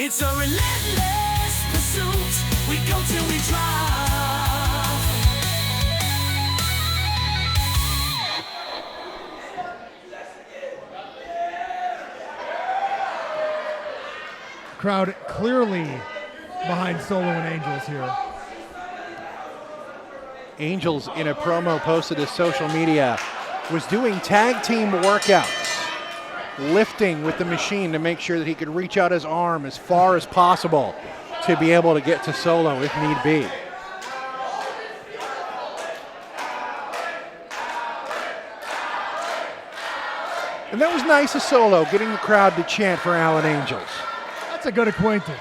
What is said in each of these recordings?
It's a relentless pursuit. We go till we drop. Crowd clearly behind Solo and Angels here. Angels, in a promo posted to social media, was doing tag team workouts, lifting with the machine to make sure that he could reach out his arm as far as possible to be able to get to Solo if need be. And that was nice of Solo, getting the crowd to chant for Alan Angels. That's a good acquaintance.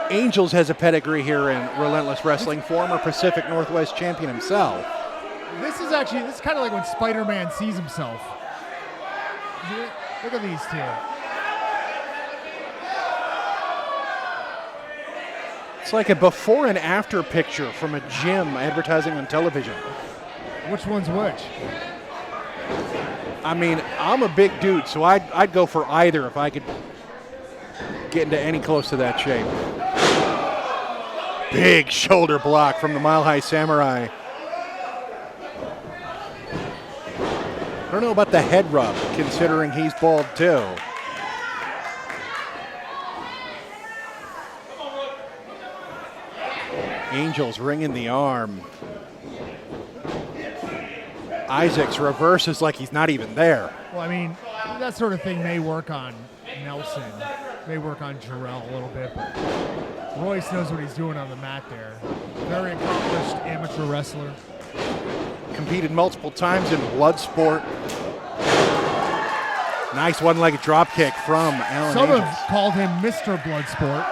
Angels has a pedigree here in Relentless Wrestling, former Pacific Northwest champion himself. This is kind of like when Spider-Man sees himself. Look at these two. It's like a before and after picture from a gym advertising on television. Which one's which? I mean, I'm a big dude, so I'd go for either if I could get into any close to that shape. Big shoulder block from the Mile High Samurai. I don't know about the head rub, considering he's bald too. Angels ringing the arm. Isaacs reverses like he's not even there. Well, I mean, that sort of thing may work on Nelson, may work on Jarrell a little bit, but Royce knows what he's doing on the mat there. Very accomplished amateur wrestler. Competed multiple times in blood sport. Nice one-legged drop kick from Alan Some Angels. have called him Mr. Bloodsport.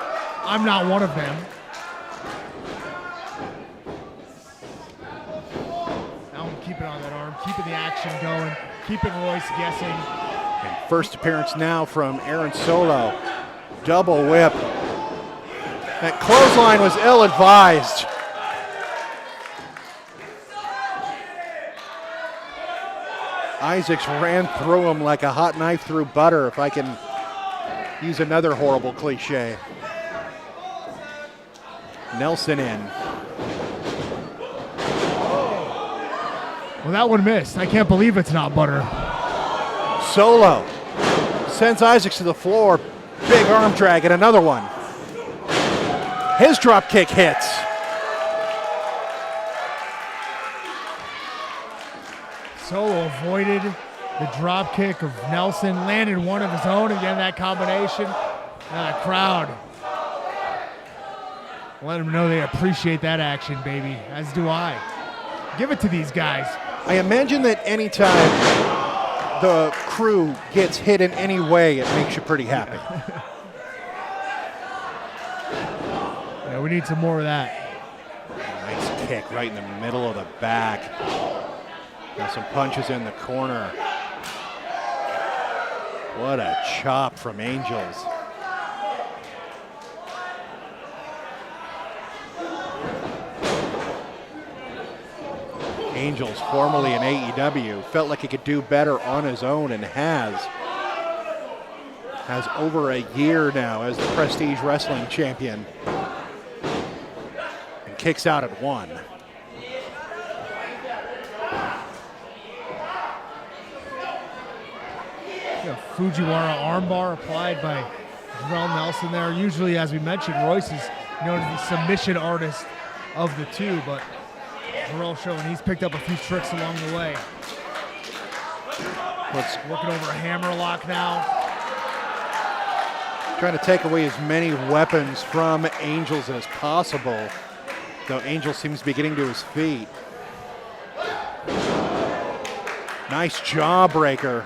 I'm not one of them. Now I'm keeping on that arm, keeping the action going, keeping Royce guessing. And first appearance now from Aaron Solo. Double whip. That clothesline was ill-advised. Isaacs ran through him like a hot knife through butter, if I can use another horrible cliche. Nelson in. Well, that one missed. I can't believe it's not butter. Solo sends Isaacs to the floor. Big arm drag and another one. His drop kick hits. Solo avoided the drop kick of Nelson, landed one of his own, again that combination. And the crowd, let them know they appreciate that action, baby, as do I. Give it to these guys. I imagine that anytime the crew gets hit in any way, it makes you pretty happy. Yeah, we need some more of that. Nice kick right in the middle of the back. Got some punches in the corner. What a chop from Angels. Angels, formerly in AEW, felt like he could do better on his own and has over a year now as the Prestige Wrestling Champion. And kicks out at 1. Fujiwara armbar applied by Jarrell Nelson there. Usually, as we mentioned, Royce is known as the submission artist of the two, but Jarrell showing he's picked up a few tricks along the way. Working over a hammerlock now. Trying to take away as many weapons from Angels as possible, though Angel seems to be getting to his feet. Nice jawbreaker.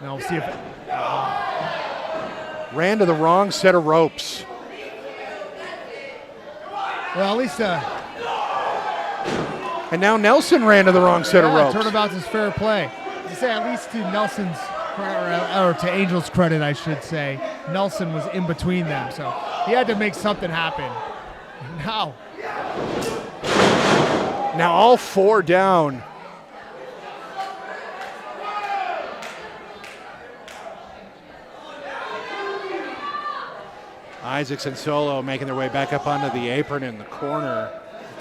Now we'll see if ran to the wrong set of ropes. well, at least And now Nelson ran to the wrong set of ropes. Turnabout's is fair play. To say, at least to Nelson's or to Angel's credit, I should say, Nelson was in between them, so he had to make something happen. Now all 4 down. Isaacs and Solo making their way back up onto the apron in the corner.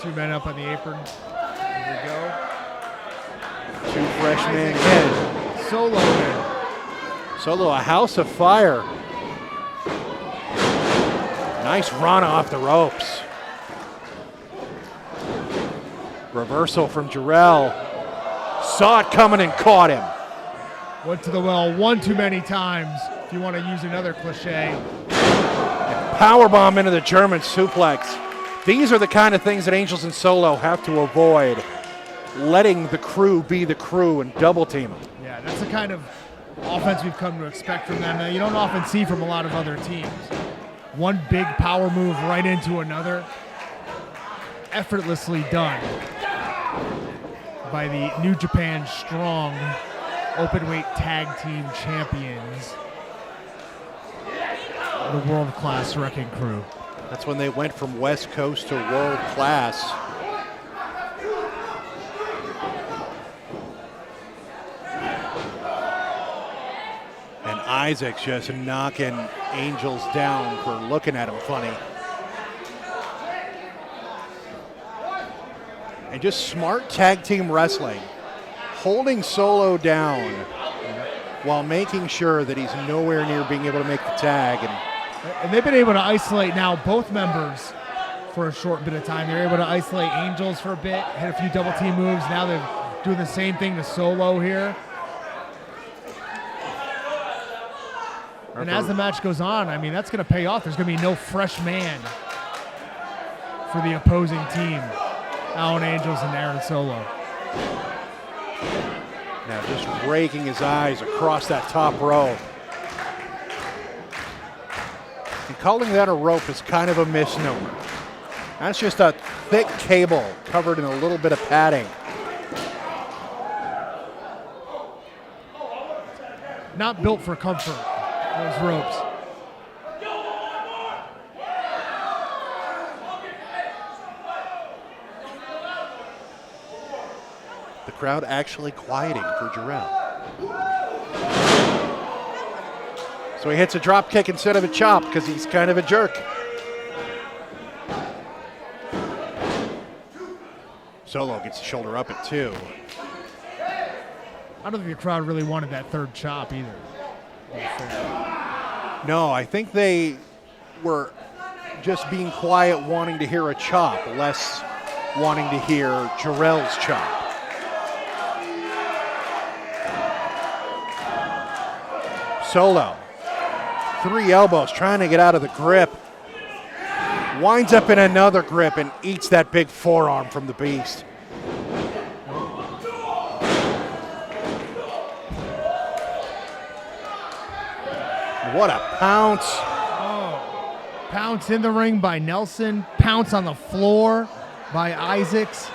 2 men up on the apron. Here we go. 2 freshmen Isaac in. Solo in. Solo, a house of fire. Nice run off the ropes. Reversal from Jarrell. Saw it coming and caught him. Went to the well one too many times, if you want to use another cliche. Powerbomb into the German suplex. These are the kind of things that Angels and Solo have to avoid. Letting the crew be the crew and double team them. Yeah, that's the kind of offense we've come to expect from them. You don't often see from a lot of other teams. One big power move right into another. Effortlessly done by the New Japan Strong Openweight Tag Team Champions, the world-class Wrecking Crew. That's when they went from West Coast to world class. And Isaac's just knocking Angels down for looking at him funny. And just smart tag team wrestling, holding Solo down while making sure that he's nowhere near being able to make the tag. And they've been able to isolate now both members for a short bit of time. They're able to isolate Angels for a bit, hit a few double team moves. Now they're doing the same thing to Solo here. And as the match goes on, I mean, that's going to pay off. There's going to be no fresh man for the opposing team. Alan Angels and Aaron Solo. Now just raking his eyes across that top row. And calling that a rope is kind of a misnomer. That's just a thick cable covered in a little bit of padding. Not built for comfort, those ropes. The crowd actually quieting for Jarrell. So he hits a drop kick instead of a chop because he's kind of a jerk. Solo gets the shoulder up at 2. I don't think the crowd really wanted that third chop either. No, I think they were just being quiet, wanting to hear a chop, less wanting to hear Jarrell's chop. Solo, 3 elbows, trying to get out of the grip. Winds up in another grip and eats that big forearm from the Beast. What a pounce. Oh, pounce in the ring by Nelson. Pounce on the floor by Isaacs.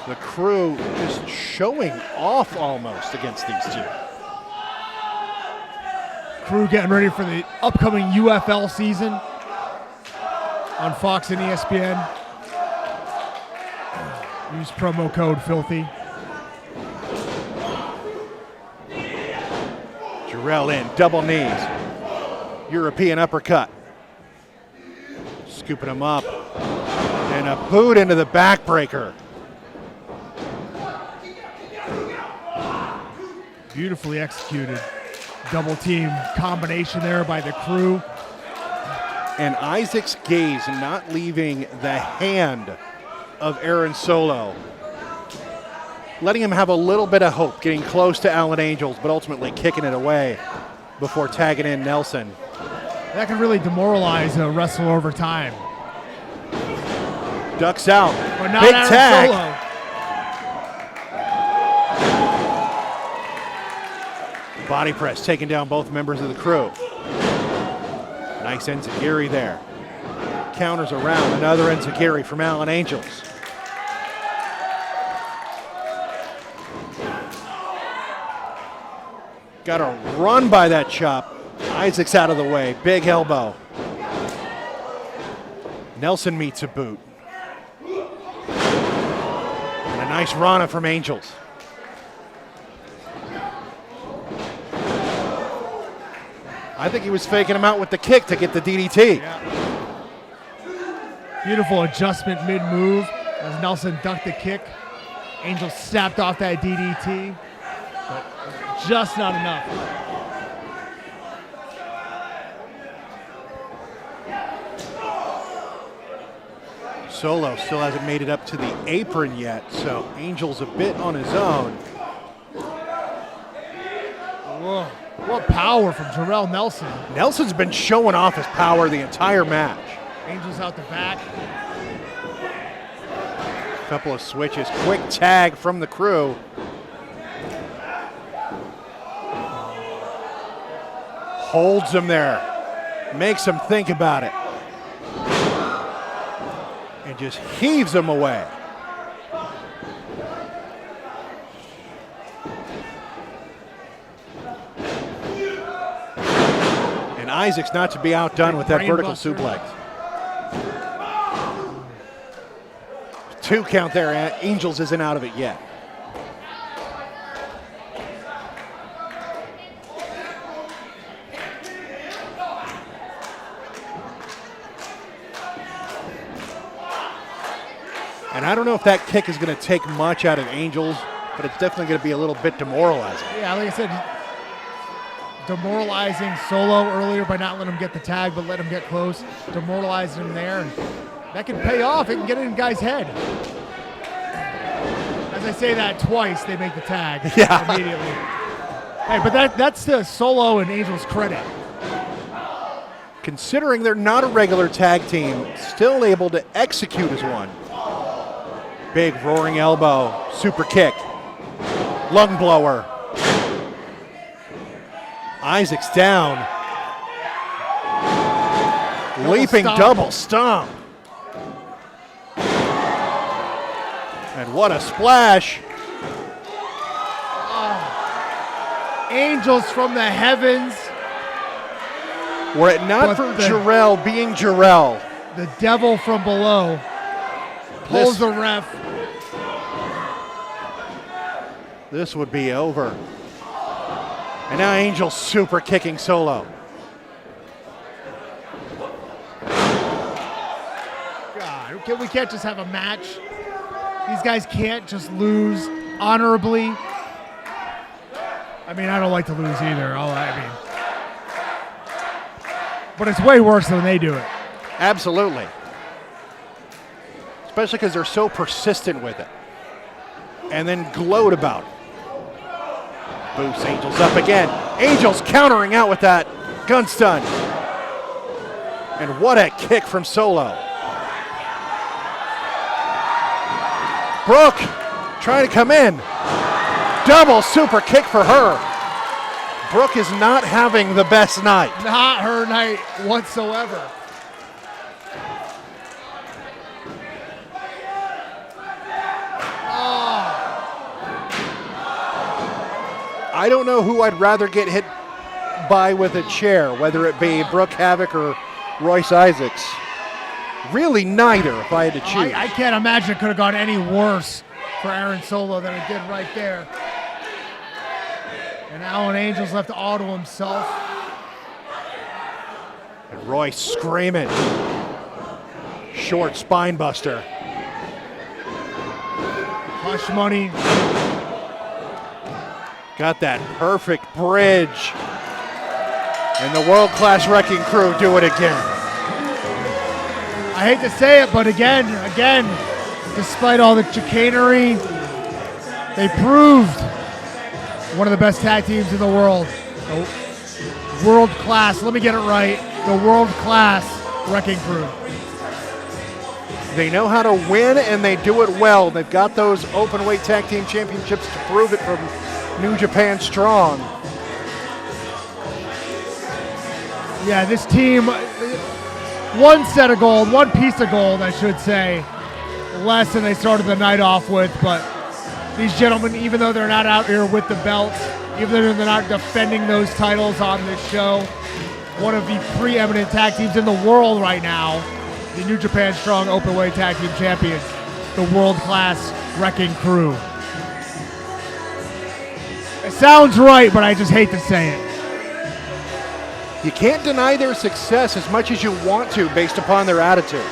The crew just showing off almost against these two. Crew getting ready for the upcoming UFL season on Fox and ESPN. Use promo code FILTHY. Jarrell in, double knees. European uppercut. Scooping him up. And a boot into the backbreaker. Beautifully executed. Double team combination there by the crew. And Isaac's gaze not leaving the hand of Aaron Solo. Letting him have a little bit of hope, getting close to Alan Angels, but ultimately kicking it away before tagging in Nelson. That can really demoralize a wrestler over time. Ducks out. But not Big Aaron tag. Solo. Body press taking down both members of the crew. Nice enziguri there. Counters around, another enziguri from Alan Angels. Got a run by that chop. Isaac's out of the way, big elbow. Nelson meets a boot. And a nice rana from Angels. I think he was faking him out with the kick to get the DDT. Yeah. Beautiful adjustment mid-move as Nelson ducked the kick. Angel snapped off that DDT, but just not enough. Solo still hasn't made it up to the apron yet, so Angel's a bit on his own. Whoa, what power from Jarrell Nelson. Nelson's been showing off his power the entire match. Angel's out the back. Couple of switches, quick tag from the crew. Holds him there, makes him think about it. And just heaves him away. And Isaac's not to be outdone with that vertical suplex. 2 count there. Angels isn't out of it yet. And I don't know if that kick is going to take much out of Angels, but it's definitely going to be a little bit demoralizing. Yeah, like I said, demoralizing Solo earlier by not letting him get the tag, but let him get close, demoralizing him there. And that can pay off. It can get in a guy's head. As I say that twice, they make the tag immediately. Hey, but that's the Solo and Angel's credit. Considering they're not a regular tag team, still able to execute as one. Big roaring elbow, super kick, lung blower. Isaac's down. Leaping double stomp. And what a splash. Angels from the heavens. Were it not for Jarrell being Jarrell. The devil from below pulls the ref. This would be over. And now Angel super kicking Solo. God, we can't just have a match. These guys can't just lose honorably. I mean, I don't like to lose either. But it's way worse than they do it. Absolutely. Especially because they're so persistent with it. And then gloat about it. Boost Angels up again. Angels countering out with that gun stun. And what a kick from Solo. Brooke trying to come in. Double super kick for her. Brooke is not having the best night. Not her night whatsoever. I don't know who I'd rather get hit by with a chair, whether it be Brooke Havoc or Royce Isaacs. Really neither, if I had to choose. I can't imagine it could have gone any worse for Aaron Solo than it did right there. And Alan Angel's left all to himself. And Royce screaming. Short spine buster. Hush money. Got that perfect bridge. And the world-class Wrecking Crew do it again. I hate to say it, but again, despite all the chicanery, they proved one of the best tag teams in the world. The world-class, let me get it right, the world-class Wrecking Crew. They know how to win, and they do it well. They've got those open-weight tag team championships to prove it from New Japan Strong. Yeah, this team, one set of gold, one piece of gold, I should say, less than they started the night off with, but these gentlemen, even though they're not out here with the belts, even though they're not defending those titles on this show, one of the preeminent tag teams in the world right now, the New Japan Strong Openweight Tag Team Champions, the world-class Wrecking Crew. It sounds right, but I just hate to say it. You can't deny their success as much as you want to based upon their attitude.